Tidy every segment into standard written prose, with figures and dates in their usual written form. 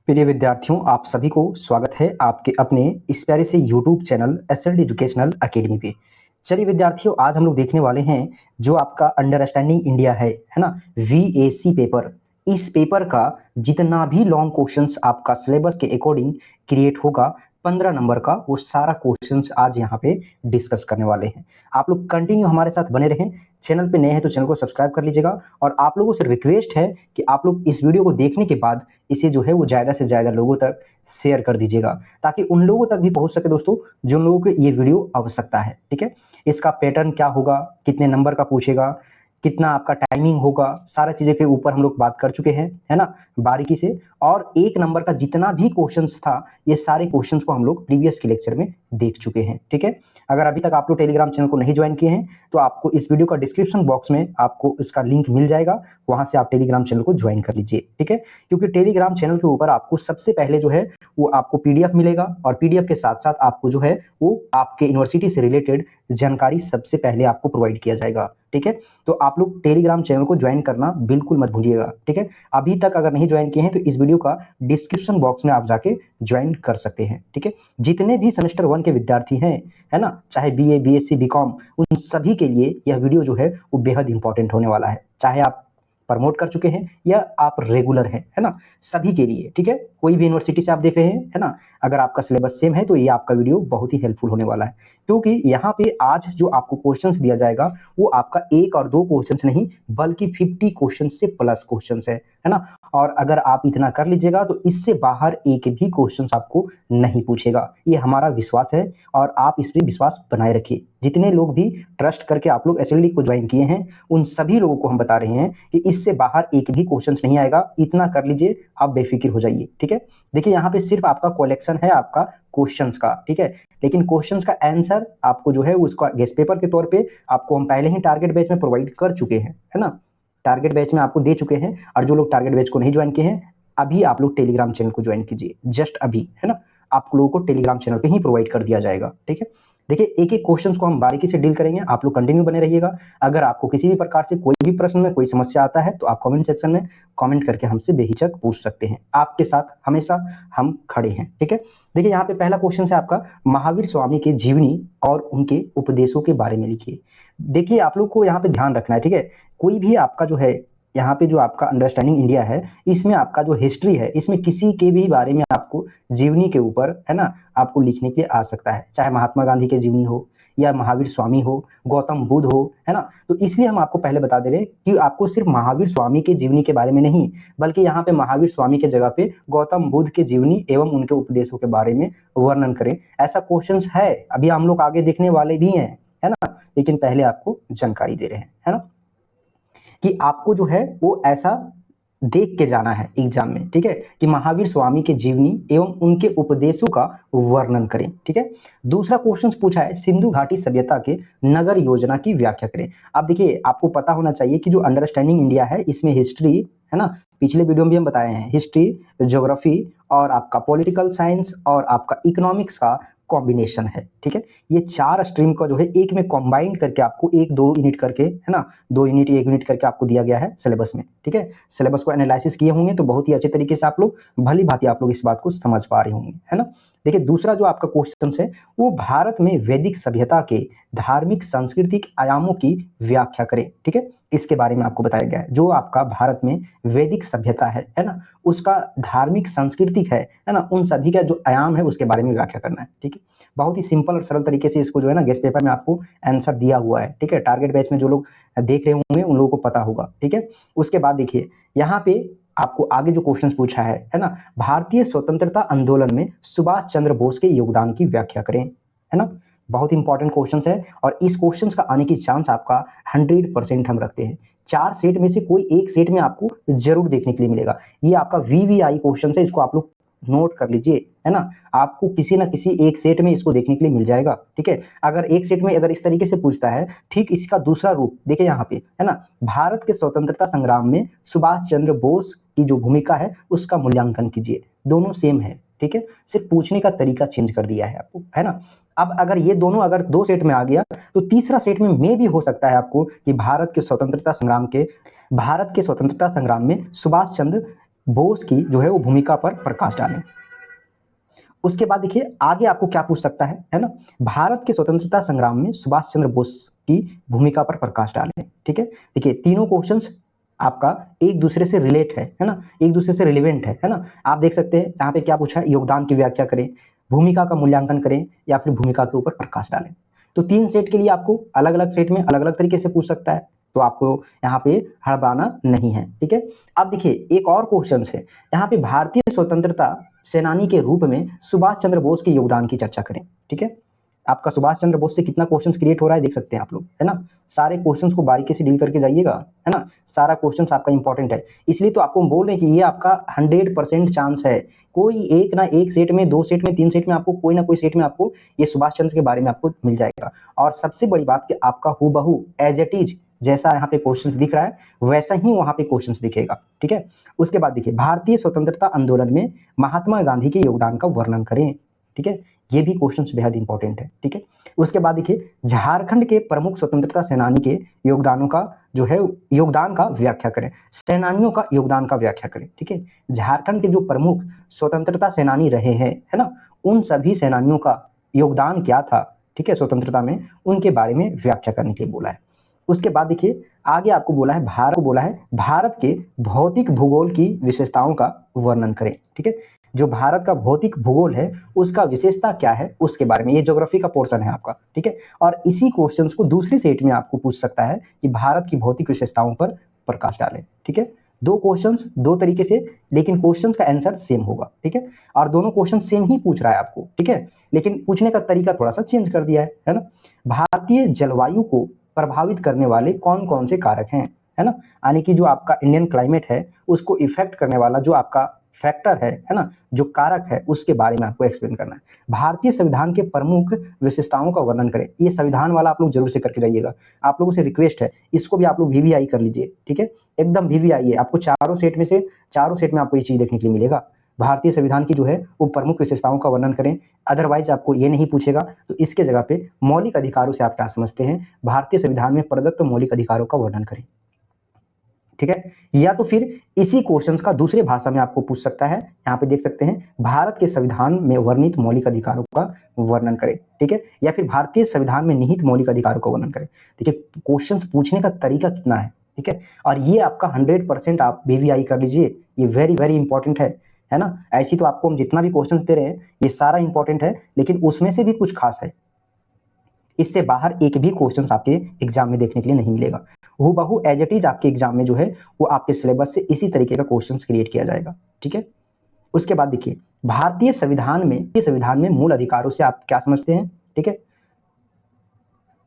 प्रिय विद्यार्थियों, आप सभी को स्वागत है आपके अपने इस प्यारे से YouTube channel SLD educational academy पे। चलिए विद्यार्थियों, आज हम लोग देखने वाले हैं जो आपका अंडरस्टैंडिंग इंडिया है ना, वीएसी पेपर। इस पेपर का जितना भी लॉन्ग क्वेश्चंस आपका सिलेबस के अकॉर्डिंग क्रिएट होगा 15 नंबर का, वो सारा क्वेश्चंस आज यहाँ पे डिस्कस करने वाले हैं। आप लोग कंटिन्यू हमारे साथ बने रहें। चैनल पे नए हैं तो चैनल को सब्सक्राइब कर लीजिएगा और आप लोगों से रिक्वेस्ट है कि आप लोग इस वीडियो को देखने के बाद इसे जो है वो ज़्यादा से ज़्यादा लोगों तक शेयर कर दीजिएगा, ताकि उन लोगों तक भी पहुंच सके दोस्तों जिन लोगों को ये वीडियो आवश्यकता है। ठीक है, इसका पैटर्न क्या होगा, कितने नंबर का पूछेगा, कितना आपका टाइमिंग होगा, सारा चीज़ें के ऊपर हम लोग बात कर चुके हैं, है ना, बारीकी से। और एक नंबर का जितना भी क्वेश्चंस था, ये सारे क्वेश्चंस को हम लोग प्रीवियस के लेक्चर में देख चुके हैं। ठीक है, अगर अभी तक आप लोग टेलीग्राम चैनल को नहीं ज्वाइन किए हैं तो आपको इस वीडियो का डिस्क्रिप्शन बॉक्स में आपको इसका लिंक मिल जाएगा, वहां से आप टेलीग्राम चैनल को ज्वाइन कर लीजिए। ठीक है, क्योंकि टेलीग्राम चैनल के ऊपर आपको सबसे पहले जो है वो आपको पीडीएफ मिलेगा और पीडीएफ के साथ साथ आपको जो है वो आपके यूनिवर्सिटी से रिलेटेड जानकारी सबसे पहले आपको प्रोवाइड किया जाएगा। ठीक है, तो आप लोग टेलीग्राम चैनल को ज्वाइन करना बिल्कुल मत भूलिएगा। ठीक है, अभी तक अगर नहीं ज्वाइन किए हैं तो इस वीडियो का डिस्क्रिप्शन बॉक्स में आप जाके ज्वाइन कर सकते हैं। ठीक है, जितने भी सेमेस्टर 1 के विद्यार्थी हैं, है ना, चाहे बीए, बीएससी, बीकॉम, उन सभी के लिए यह वीडियो जो है वो बेहद इंपॉर्टेंट होने वाला है। चाहे आप प्रमोट कर चुके हैं या आप रेगुलर हैं, है ना, सभी के लिए। ठीक है, कोई भी यूनिवर्सिटी से आप देख रहे हैं, है ना, अगर आपका सिलेबस सेम है तो ये आपका वीडियो बहुत ही हेल्पफुल होने वाला है, क्योंकि यहाँ पे आज जो आपको क्वेश्चंस दिया जाएगा वो आपका एक और दो क्वेश्चंस नहीं बल्कि 50 क्वेश्चन से प्लस क्वेश्चंस है ना। और अगर आप इतना कर लीजिएगा तो इससे बाहर एक भी क्वेश्चन आपको नहीं पूछेगा, ये हमारा विश्वास है और आप इस पर विश्वास बनाए रखिए। जितने लोग भी ट्रस्ट करके आप लोग एसएलडी को ज्वाइन किए हैं उन सभी लोगों को हम बता रहे हैं कि इससे बाहर एक भी क्वेश्चन नहीं आएगा, इतना कर लीजिए, आप बेफिक्र हो जाइए। ठीक है, देखिए यहाँ पे सिर्फ आपका कलेक्शन है आपका क्वेश्चंस का। ठीक है, लेकिन क्वेश्चंस का आंसर आपको जो है उसका गेस्ट पेपर के तौर पे आपको हम पहले ही टारगेट बैच में प्रोवाइड कर चुके हैं, है ना, टारगेट बैच में आपको दे चुके हैं। और जो लोग टारगेट बैच को नहीं ज्वाइन किए हैं, अभी आप लोग टेलीग्राम चैनल को ज्वाइन कीजिए, जस्ट अभी, है ना, आप लोगों को टेलीग्राम चैनल पे ही प्रोवाइड कर दिया जाएगा। ठीक है, देखिए एक एक क्वेश्चंस को हम बारीकी से डील करेंगे, आप लोग कंटिन्यू बने रहिएगा। अगर आपको किसी भी प्रकार से कोई भी प्रश्न में कोई समस्या आता है तो आप कमेंट सेक्शन में कमेंट करके हमसे बेहिचक पूछ सकते हैं, आपके साथ हमेशा हम खड़े हैं। ठीक है, देखिए यहाँ पे पहला क्वेश्चन है आपका, महावीर स्वामी के जीवनी और उनके उपदेशों के बारे में लिखिए। देखिए आप लोग को यहाँ पे ध्यान रखना है। ठीक है, कोई भी आपका जो है यहाँ पे जो आपका अंडरस्टैंडिंग इंडिया है, इसमें आपका जो हिस्ट्री है, इसमें किसी के भी बारे में आपको जीवनी के ऊपर, है ना, आपको लिखने के लिए आ सकता है, चाहे महात्मा गांधी के जीवनी हो या महावीर स्वामी हो, गौतम बुद्ध हो, है ना। तो इसलिए हम आपको पहले बता दे रहे हैं कि आपको सिर्फ महावीर स्वामी के जीवनी के बारे में नहीं, बल्कि यहाँ पे महावीर स्वामी के जगह पे गौतम बुद्ध के जीवनी एवं उनके उपदेशों के बारे में वर्णन करें। ऐसा क्वेश्चन है, अभी हम लोग आगे देखने वाले भी हैं, है ना, लेकिन पहले आपको जानकारी दे रहे हैं, है ना, कि आपको जो है वो ऐसा देख के जाना है एग्जाम में। ठीक है, कि महावीर स्वामी के जीवनी एवं उनके उपदेशों का वर्णन करें। ठीक है, दूसरा क्वेश्चन पूछा है, सिंधु घाटी सभ्यता के नगर योजना की व्याख्या करें। अब देखिए आपको पता होना चाहिए कि जो अंडरस्टैंडिंग इंडिया है इसमें हिस्ट्री, है ना, पिछले वीडियो में भी हम बताए हैं, हिस्ट्री, ज्योग्राफी और आपका पॉलिटिकल साइंस और आपका इकोनॉमिक्स का कॉम्बिनेशन है। ठीक है, ये चार स्ट्रीम का जो है एक में कॉम्बाइन करके आपको एक दो यूनिट करके, है ना, 2 यूनिट 1 यूनिट करके आपको दिया गया है सिलेबस में। ठीक है, सिलेबस को एनालिसिस किए होंगे तो बहुत ही अच्छे तरीके से आप लोग भली भांति आप लोग इस बात को समझ पा रहे होंगे, है ना। देखिए दूसरा जो आपका क्वेश्चन है वो भारत में वैदिक सभ्यता के धार्मिक सांस्कृतिक आयामों की व्याख्या करें। ठीक है, इसके बारे में आपको बताया गया है, जो आपका भारत में वैदिक सभ्यता है ना, उसका धार्मिक सांस्कृतिक है ना, उन सभी का जो आयाम है उसके बारे में व्याख्या करना है। ठीक है, बहुत ही सिंपल और सरल तरीके से इसको जो है ना गेस्ट पेपर में आपको आंसर दिया हुआ है। ठीक है, टारगेट बैच में जो लोग देख रहे होंगे उन लोगों को पता होगा। ठीक है, उसके बाद देखिए यहाँ पे आपको आगे जो क्वेश्चन पूछा है ना, भारतीय स्वतंत्रता आंदोलन में सुभाष चंद्र बोस के योगदान की व्याख्या करें, है ना, बहुत इंपॉर्टेंट क्वेश्चन है और इस क्वेश्चन का आने की चांस आपका 100% हम रखते हैं। 4 सेट में से कोई एक सेट में आपको जरूर देखने के लिए मिलेगा। ये आपका वीवीआई क्वेश्चन है, इसको आप लोग नोट कर लीजिए, है ना, आपको किसी ना किसी एक सेट में इसको देखने के लिए मिल जाएगा। ठीक है, अगर एक सेट में अगर इस तरीके से पूछता है, ठीक इसका दूसरा रूप देखिए यहाँ पे, है ना, भारत के स्वतंत्रता संग्राम में सुभाष चंद्र बोस की जो भूमिका है उसका मूल्यांकन कीजिए। दोनों सेम है। ठीक है, सिर्फ पूछने का तरीका चेंज कर दिया है आपको, है ना। अब अगर ये दोनों अगर 2 सेट में आ गया तो तीसरा सेट में भी हो सकता है आपको कि भारत के स्वतंत्रता संग्राम में सुभाष चंद्र बोस की जो है वो भूमिका पर प्रकाश डालें। उसके बाद देखिए आगे आपको क्या पूछ सकता है ना, भारत के स्वतंत्रता संग्राम में सुभाष चंद्र बोस की भूमिका पर प्रकाश डालें। ठीक है, देखिए तीनों क्वेश्चंस आपका एक दूसरे से रिलेट है ना, एक दूसरे से रिलेवेंट है ना। आप देख सकते हैं यहाँ पे क्या पूछा है, योगदान की व्याख्या करें, भूमिका का मूल्यांकन करें या फिर भूमिका के ऊपर प्रकाश डालें। तो 3 सेट के लिए आपको अलग अलग सेट में अलग अलग तरीके से पूछ सकता है, तो आपको यहाँ पे हड़बड़ाना नहीं है। ठीक है, अब देखिए एक और क्वेश्चन है यहाँ पे, भारतीय स्वतंत्रता सेनानी के रूप में सुभाष चंद्र बोस के योगदान की चर्चा करें। ठीक है, आपका सुभाष चंद्र बोस से कितना क्वेश्चंस क्रिएट हो रहा है देख सकते हैं आप लोग, है ना। सारे क्वेश्चंस को बारीकी से डील करके जाइएगा, है ना। सारा क्वेश्चंस आपका इंपॉर्टेंट है, इसलिए तो आपको हम बोल रहे हैं कि ये आपका 100% चांस है, कोई एक ना एक सेट में, 2 सेट में, 3 सेट में आपको कोई ना कोई सेट में आपको ये सुभाष चंद्र के बारे में आपको मिल जाएगा। और सबसे बड़ी बात कि आपका हूबहू एज इट इज जैसा यहाँ पे क्वेश्चंस दिख रहा है वैसा ही वहां पे क्वेश्चंस दिखेगा। ठीक है, उसके बाद देखिए भारतीय स्वतंत्रता आंदोलन में महात्मा गांधी के योगदान का वर्णन करें। ठीक है, ये भी क्वेश्चंस बेहद इंपॉर्टेंट है। ठीक है, उसके बाद देखिए झारखंड के प्रमुख स्वतंत्रता सेनानी के योगदानों का जो है योगदान का व्याख्या करें, सेनानियों का योगदान का व्याख्या करें। ठीक है, झारखंड के जो प्रमुख स्वतंत्रता सेनानी रहे हैं, है ना, उन सभी सेनानियों का योगदान क्या था, ठीक है, स्वतंत्रता में, उनके बारे में व्याख्या करने के लिए बोला है। उसके बाद देखिए आगे आपको बोला है भारत के भौतिक भूगोल की विशेषताओं का वर्णन करें। ठीक है, जो भारत का भौतिक भूगोल है उसका विशेषता क्या है उसके बारे में, ये ज्योग्राफी का पोर्शन है आपका। ठीक है, और इसी क्वेश्चंस को दूसरी सेट में आपको पूछ सकता है कि भारत की भौतिक विशेषताओं पर प्रकाश डालें। ठीक है, 2 क्वेश्चंस 2 तरीके से, लेकिन क्वेश्चंस का आंसर सेम होगा। ठीक है, और दोनों क्वेश्चन सेम ही पूछ रहा है आपको। ठीक है, लेकिन पूछने का तरीका थोड़ा सा चेंज कर दिया है ना। भारतीय जलवायु को प्रभावित करने वाले कौन कौन से कारक हैं, है ना, यानी कि जो आपका इंडियन क्लाइमेट है उसको इफेक्ट करने वाला जो आपका फैक्टर है ना, जो कारक है, उसके बारे में आपको एक्सप्लेन करना है। भारतीय संविधान के प्रमुख विशेषताओं का वर्णन करें। ये संविधान वाला आप लोग जरूर से करके जाइएगा, आप लोगों से रिक्वेस्ट है, इसको भी आप लोग वीवीआई कर लीजिए। ठीक है, एकदम वीवीआई है, आपको चारों सेट में आपको ये चीज देखने के लिए मिलेगा। भारतीय संविधान की जो है वो प्रमुख विशेषताओं का वर्णन करें, अदरवाइज आपको ये नहीं पूछेगा। तो इसके जगह पे मौलिक अधिकारों से आप क्या समझते हैं, भारतीय संविधान में प्रदत्त मौलिक अधिकारों का वर्णन करें। ठीक है, या तो फिर इसी क्वेश्चंस का दूसरे भाषा में आपको पूछ सकता है, यहाँ पे देख सकते हैं भारत के संविधान में वर्णित मौलिक अधिकारों का वर्णन करें। ठीक है, या फिर भारतीय संविधान में निहित मौलिक अधिकारों का वर्णन करें। देखिए क्वेश्चंस पूछने का तरीका कितना है। ठीक है, और ये आपका 100% आप वीवीआई कर लीजिए, ये वेरी वेरी इंपॉर्टेंट है ना। ऐसी तो आपको हम जितना भी क्वेश्चंस दे रहे हैं ये सारा इंपॉर्टेंट है, लेकिन उसमें से भी कुछ खास है, इससे बाहर एक भी क्वेश्चन आपके एग्जाम में देखने के लिए नहीं मिलेगा। हूबहू एज इट इज आपके एग्जाम में जो है वो आपके सिलेबस से इसी तरीके का क्वेश्चन क्रिएट किया जाएगा। ठीक है, उसके बाद देखिए भारतीय संविधान में मूल अधिकारों से आप क्या समझते हैं। ठीक है,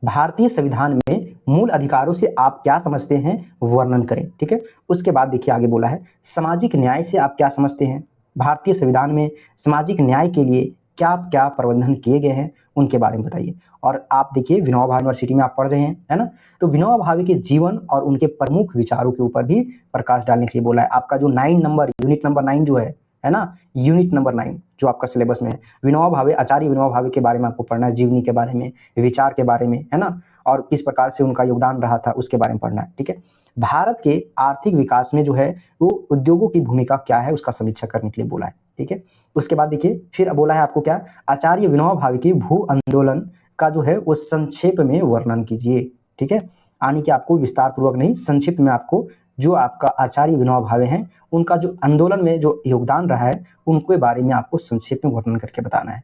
भारतीय संविधान में मूल अधिकारों से आप क्या समझते हैं वर्णन करें। ठीक है, उसके बाद देखिए आगे बोला है सामाजिक न्याय से आप क्या समझते हैं, भारतीय संविधान में सामाजिक न्याय के लिए क्या क्या प्रबंधन किए गए हैं उनके बारे में बताइए। और आप देखिए विनोबा भावे यूनिवर्सिटी में आप पढ़ रहे हैं, है ना, तो विनोबा भावे के जीवन और उनके प्रमुख विचारों के ऊपर भी प्रकाश डालने के लिए बोला है। आपका जो 9 नंबर यूनिट नंबर 9 जो है ना, यूनिट नंबर 9 जो आपका सिलेबस में है, विनोबा भावे, आचार्य विनोबा भावे के बारे में आपको पढ़ना है, जीवनी के बारे में, विचार के बारे में, है ना, और किस प्रकार से उनका योगदान रहा था उसके बारे में पढ़ना है। ठीक है, भारत के आर्थिक विकास में जो है वो उद्योगों की भूमिका क्या है उसका समीक्षा करने के लिए बोला है। ठीक है, उसके बाद देखिए फिर बोला है आपको क्या, आचार्य विनोबा भावे की भू आंदोलन का जो है वो संक्षेप में वर्णन कीजिए। ठीक है, यानी कि आपको विस्तार पूर्वक नहीं, संक्षिप्त में आपको जो आपका आचार्य विनोबा भावे हैं उनका जो आंदोलन में जो योगदान रहा है उनके बारे में आपको संक्षेप में वर्णन करके बताना है।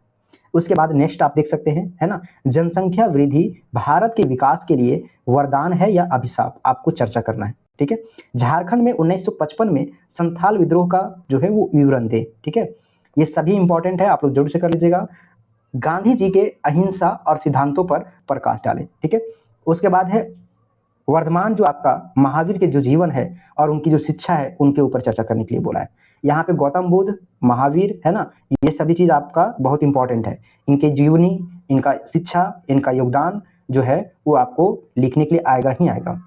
उसके बाद नेक्स्ट आप देख सकते हैं, है ना, जनसंख्या वृद्धि भारत के विकास के लिए वरदान है या अभिशाप, आपको चर्चा करना है। ठीक है, झारखंड में 1955 में संथाल विद्रोह का जो है वो विवरण दे। ठीक है, ये सभी इंपॉर्टेंट है, आप लोग जरूर से कर लीजिएगा। गांधी जी के अहिंसा और सिद्धांतों पर प्रकाश डालें। ठीक है, उसके बाद है वर्धमान जो आपका महावीर के जो जीवन है और उनकी जो शिक्षा है उनके ऊपर चर्चा करने के लिए बोला है। यहाँ पे गौतम बुद्ध, महावीर, है ना, ये सभी चीज आपका बहुत इंपॉर्टेंट है, इनके जीवनी, इनका शिक्षा, इनका योगदान जो है वो आपको लिखने के लिए आएगा ही आएगा।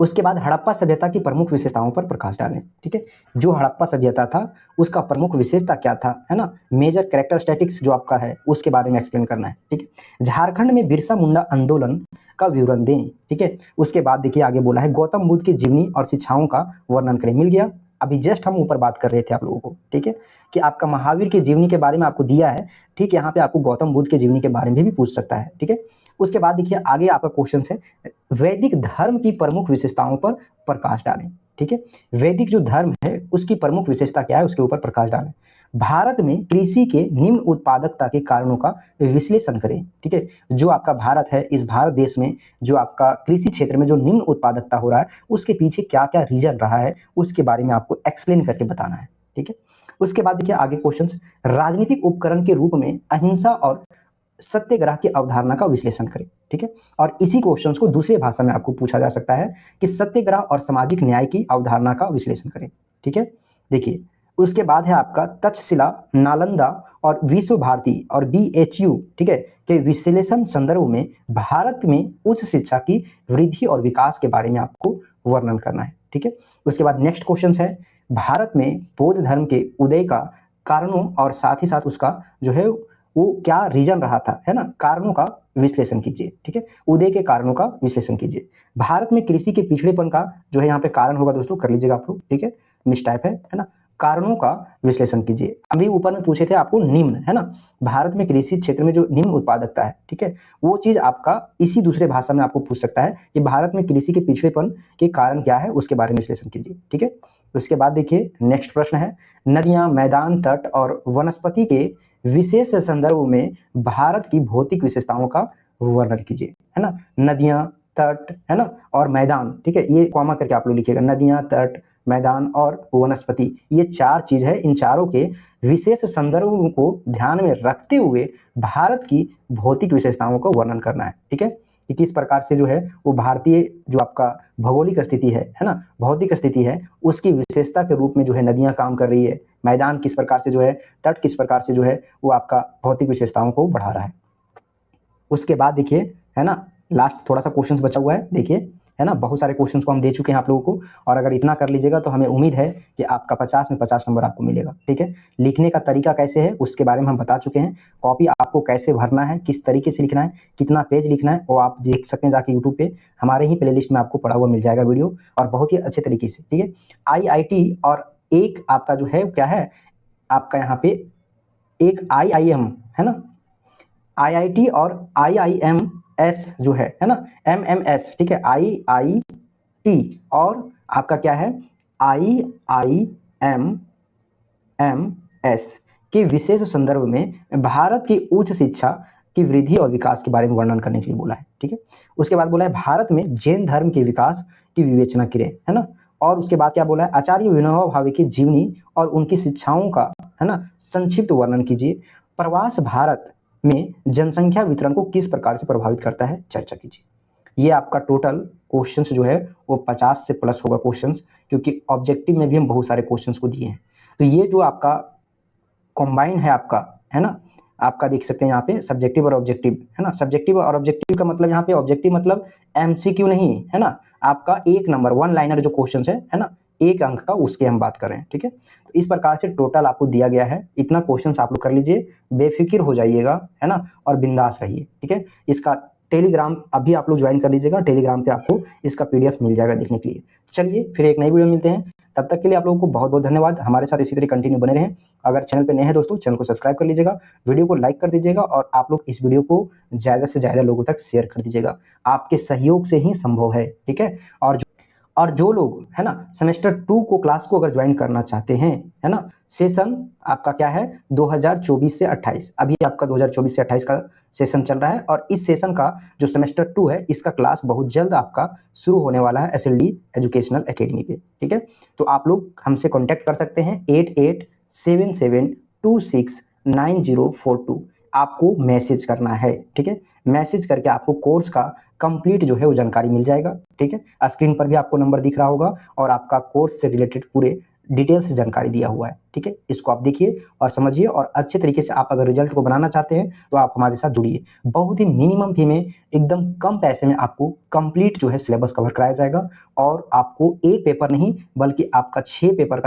उसके बाद हड़प्पा सभ्यता की प्रमुख विशेषताओं पर प्रकाश डालें। ठीक है, जो हड़प्पा सभ्यता था उसका प्रमुख विशेषता क्या था, है ना, मेजर कैरेक्टरिस्टिक्स जो आपका है उसके बारे में एक्सप्लेन करना है। ठीक है, झारखंड में बिरसा मुंडा आंदोलन का विवरण दें। ठीक है, उसके बाद देखिए आगे बोला है गौतम बुद्ध की जीवनी और शिक्षाओं का वर्णन करें। मिल गया, अभी जस्ट हम ऊपर बात कर रहे थे आप लोगों को, ठीक है, कि आपका महावीर की जीवनी के बारे में आपको दिया है, ठीक, यहाँ पे आपको गौतम बुद्ध की जीवनी के बारे में भी पूछ सकता है, ठीक है। उसके बाद देखिए आगे आपका क्वेश्चन है, वैदिक धर्म की प्रमुख विशेषताओं पर प्रकाश डालें, ठीक है। वैदिक जो धर्म है उसकी प्रमुख विशेषता क्या है, उसके ऊपर प्रकाश डालें। भारत में कृषि के निम्न उत्पादकता के कारणों का विश्लेषण करें, ठीक है। जो आपका भारत है, इस भारत देश में जो आपका कृषि क्षेत्र में जो निम्न उत्पादकता हो रहा है, उसके पीछे क्या क्या रीजन रहा है, उसके बारे में आपको एक्सप्लेन करके बताना है, ठीक है। उसके बाद देखिए आगे क्वेश्चंस, राजनीतिक उपकरण के रूप में अहिंसा और सत्याग्रह की अवधारणा का विश्लेषण करें, ठीक है। और इसी क्वेश्चन को दूसरे भाषा में आपको पूछा जा सकता है कि सत्याग्रह और सामाजिक न्याय की अवधारणा का विश्लेषण करें, ठीक है। देखिए उसके बाद है आपका तक्षशिला, नालंदा और विश्व भारती और BHU, ठीक है, के विश्लेषण संदर्भ में भारत में उच्च शिक्षा की वृद्धि और विकास के बारे में आपको वर्णन करना है, ठीक है। उसके बाद नेक्स्ट क्वेश्चन है, भारत में बौद्ध धर्म के उदय का कारणों और साथ ही साथ उसका जो है वो क्या रीजन रहा था, है ना, कारणों का विश्लेषण कीजिए, ठीक है। उदय के कारणों का विश्लेषण कीजिए। भारत में कृषि के पिछड़ेपन का जो है यहाँ पे कारण होगा दोस्तों, कर लीजिएगा आप लोग, ठीक है, मिस टाइप है ना। कारणों का विश्लेषण कीजिए। अभी ऊपर में पूछे थे आपको निम्न, है ना, भारत में कृषि क्षेत्र में जो निम्न उत्पादकता है, ठीक है, वो चीज आपका इसी दूसरे भाषा में आपको पूछ सकता है कि भारत में कृषि के पिछड़ेपन के कारण क्या है, उसके बारे में विश्लेषण कीजिए, ठीक है। उसके बाद देखिए नेक्स्ट प्रश्न है, नदियां, मैदान, तट और वनस्पति के विशेष संदर्भ में भारत की भौतिक विशेषताओं का वर्णन कीजिए, है ना। नदियां, तट, है ना, और मैदान, ठीक है, ये कॉमा करके आप लोग लिखिएगा, नदियां, तट, मैदान और वनस्पति, ये चार चीज है। इन चारों के विशेष संदर्भ को ध्यान में रखते हुए भारत की भौतिक विशेषताओं का वर्णन करना है, ठीक है। कि किस प्रकार से जो है वो भारतीय जो आपका भौगोलिक स्थिति है ना, भौतिक स्थिति है, उसकी विशेषता के रूप में जो है नदियां काम कर रही है, मैदान किस प्रकार से जो है, तट किस प्रकार से जो है वो आपका भौतिक विशेषताओं को बढ़ा रहा है। उसके बाद देखिए, है ना, लास्ट थोड़ा सा क्वेश्चंस बचा हुआ है, देखिए, है ना, बहुत सारे क्वेश्चंस को हम दे चुके हैं आप लोगों को, और अगर इतना कर लीजिएगा तो हमें उम्मीद है कि आपका 50 में 50 नंबर आपको मिलेगा, ठीक है। लिखने का तरीका कैसे है उसके बारे में हम बता चुके हैं, कॉपी आपको कैसे भरना है, किस तरीके से लिखना है, कितना पेज लिखना है, वो आप देख सकते हैं जाके यूट्यूब पे, हमारे ही प्लेलिस्ट में आपको पड़ा हुआ मिल जाएगा वीडियो, और बहुत ही अच्छे तरीके से, ठीक है। IIT और एक आपका जो है क्या है, आपका यहाँ पे एक IIM है ना, IIT और IIMS जो है ना, MMS, ठीक है, IIT और आपका क्या है IIMMS के विशेष संदर्भ में भारत की उच्च शिक्षा की वृद्धि और विकास के बारे में वर्णन करने के लिए बोला है, ठीक है। उसके बाद बोला है भारत में जैन धर्म के विकास की विवेचना करें, है ना। और उसके बाद क्या बोला है, आचार्य विनोबा भावे की जीवनी और उनकी शिक्षाओं का, है ना, संक्षिप्त वर्णन कीजिए। प्रवास भारत में जनसंख्या वितरण को किस प्रकार से प्रभावित करता है, चर्चा कीजिए। ये आपका टोटल क्वेश्चंस जो है वो 50 से प्लस होगा क्वेश्चंस, क्योंकि ऑब्जेक्टिव में भी हम बहुत सारे क्वेश्चंस को दिए हैं। तो ये जो आपका कॉम्बाइन है आपका, है ना, आपका देख सकते हैं यहाँ पे सब्जेक्टिव और ऑब्जेक्टिव, है ना। सब्जेक्टिव और ऑब्जेक्टिव का मतलब यहाँ पे ऑब्जेक्टिव मतलब MCQ नहीं, है ना, आपका 1 नंबर 1 लाइनर जो क्वेश्चन है ना, 1 अंक का, उसके हम बात कर रहे हैं, ठीक है। तो इस प्रकार से टोटल आपको दिया गया है, इतना क्वेश्चन आप लोग कर लीजिए, बेफिक्र हो जाइएगा, है ना, और बिंदास रहिए, ठीक है। इसका टेलीग्राम अभी आप लोग ज्वाइन कर लीजिएगा, टेलीग्राम पे आपको इसका PDF मिल जाएगा देखने के लिए। चलिए फिर एक नई वीडियो में मिलते हैं, तब तक के लिए आप लोगों को बहुत बहुत धन्यवाद। हमारे साथ इसी तरह कंटिन्यू बने रहें। अगर चैनल पे नए हैं दोस्तों, चैनल को सब्सक्राइब कर लीजिएगा, वीडियो को लाइक कर दीजिएगा, और आप लोग इस वीडियो को ज़्यादा से ज़्यादा लोगों तक शेयर कर दीजिएगा। आपके सहयोग से ही संभव है, ठीक है। और जो लोग, है ना, सेमेस्टर 2 को क्लास को अगर ज्वाइन करना चाहते हैं, है ना, सेशन आपका क्या है 2024 से 28, अभी आपका 2024 से 28 का सेशन चल रहा है, और इस सेशन का जो सेमेस्टर 2 है इसका क्लास बहुत जल्द आपका शुरू होने वाला है SLD एजुकेशनल एकेडमी पे, ठीक है। तो आप लोग हमसे कॉन्टैक्ट कर सकते हैं 8877269042, आपको मैसेज करना है, ठीक है। मैसेज करके आपको कोर्स का कंप्लीट जो है वो जानकारी मिल जाएगा, ठीक है। स्क्रीन पर भी आपको नंबर दिख रहा होगा, और आपका कोर्स से रिलेटेड पूरे डिटेल से जानकारी दिया हुआ है, ठीक है। इसको आप देखिए और समझिए, और अच्छे तरीके से आप अगर रिजल्ट को बनाना चाहते हैं तो आप हमारे साथ जुड़िए। बहुत ही मिनिमम फी में, एकदम कम पैसे में आपको कंप्लीट जो है सिलेबस कवर कराया जाएगा, और आपको एक पेपर नहीं बल्कि आपका 6 पेपर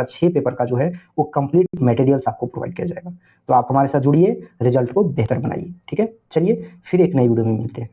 का जो है वो कंप्लीट मटेरियल्स आपको प्रोवाइड किया जाएगा। तो आप हमारे साथ जुड़िए, रिजल्ट को बेहतर बनाइए, ठीक है। चलिए फिर एक नई वीडियो में मिलते हैं।